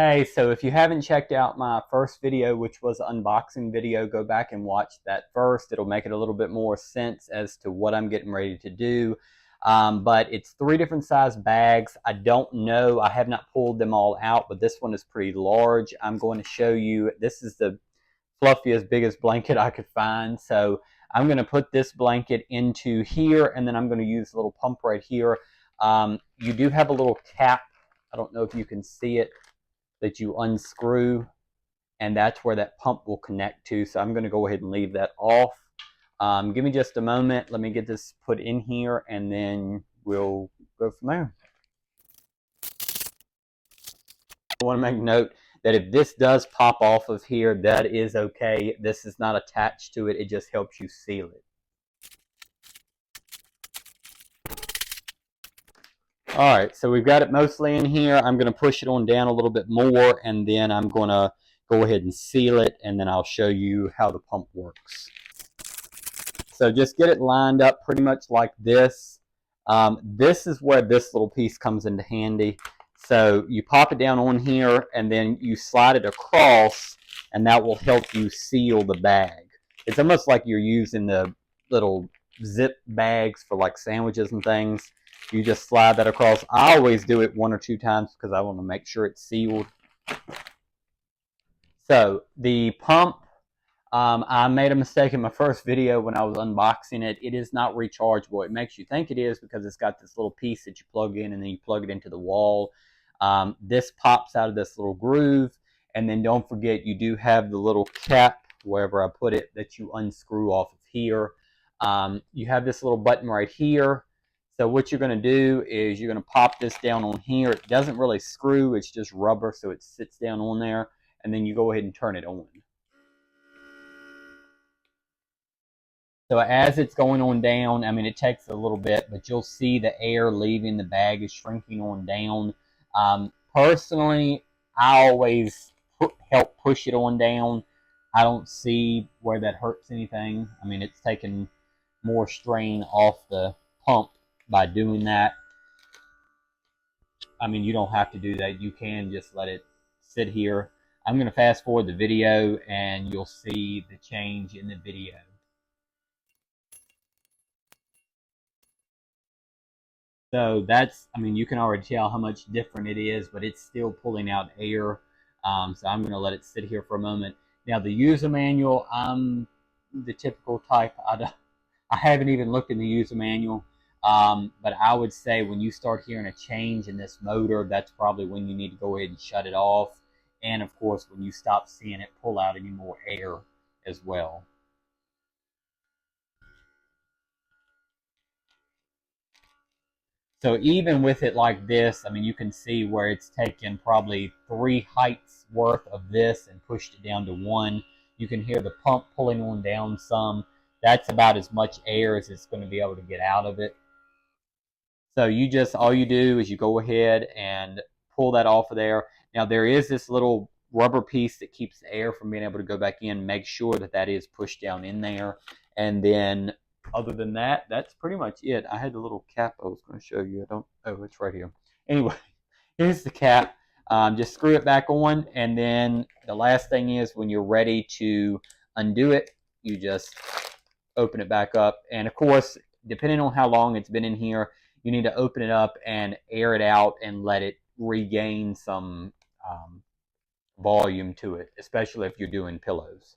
Hey, so if you haven't checked out my first video, which was an unboxing video, go back and watch that first. It'll make it a little bit more sense as to what I'm getting ready to do. But it's 3 different size bags. I don't know, I have not pulled them all out, but this one is pretty large. I'm going to show you, this is the fluffiest, biggest blanket I could find. So I'm going to put this blanket into here, and then I'm going to use a little pump right here. You do have a little cap. I don't know if you can see it, that you unscrew, and that's where that pump will connect to. So I'm going to go ahead and leave that off. Give me just a moment. Let me get this put in here, and then we'll go from there. I want to make note that if this does pop off of here, that is okay. This is not attached to it. It just helps you seal it. All right, so we've got it mostly in here. I'm going to push it on down a little bit more, and then I'm going to go ahead and seal it, and then I'll show you how the pump works. So just get it lined up pretty much like this. This is where this little piece comes into handy. So you pop it down on here, and then you slide it across, and that will help you seal the bag. It's almost like you're using the little zip bags for like sandwiches and things. You just slide that across. I always do it 1 or 2 times because I want to make sure it's sealed. So the pump, I made a mistake in my first video when I was unboxing it. It is not rechargeable. It makes you think it is because it's got this little piece that you plug in, and then you plug it into the wall. This pops out of this little groove, and then don't forget you do have the little cap, wherever I put it, that you unscrew off of here. You have this little button right here. So what you're going to do is you're going to pop this down on here. It doesn't really screw, it's just rubber, so it sits down on there, and then you go ahead and turn it on. So as it's going on down, I mean, it takes a little bit, but you'll see the air leaving the bag is shrinking on down. Personally, I always help push it on down. I don't see where that hurts anything. I mean, it's taking more strain off the pump by doing that. I mean, you don't have to do that. You can just let it sit here. I'm going to fast forward the video, and you'll see the change in the video. So that's, I mean, you can already tell how much different it is, but it's still pulling out air. So I'm going to let it sit here for a moment. Now the user manual, I'm the typical type. I haven't even looked in the user manual, but I would say when you start hearing a change in this motor, that's probably when you need to go ahead and shut it off. And of course, when you stop seeing it pull out any more air as well. So even with it like this, I mean, you can see where it's taken probably 3 heights worth of this and pushed it down to 1. You can hear the pump pulling on down some. That's about as much air as it's going to be able to get out of it. So all you do is you go ahead and pull that off of there. Now there is this little rubber piece that keeps the air from being able to go back in. Make sure that that is pushed down in there. And then other than that, that's pretty much it. I had the little cap I was going to show you. Oh, it's right here. Anyway, here's the cap. Just screw it back on, and then the last thing is when you're ready to undo it, you just open it back up. And of course, depending on how long it's been in here, you need to open it up and air it out and let it regain some volume to it, especially if you're doing pillows.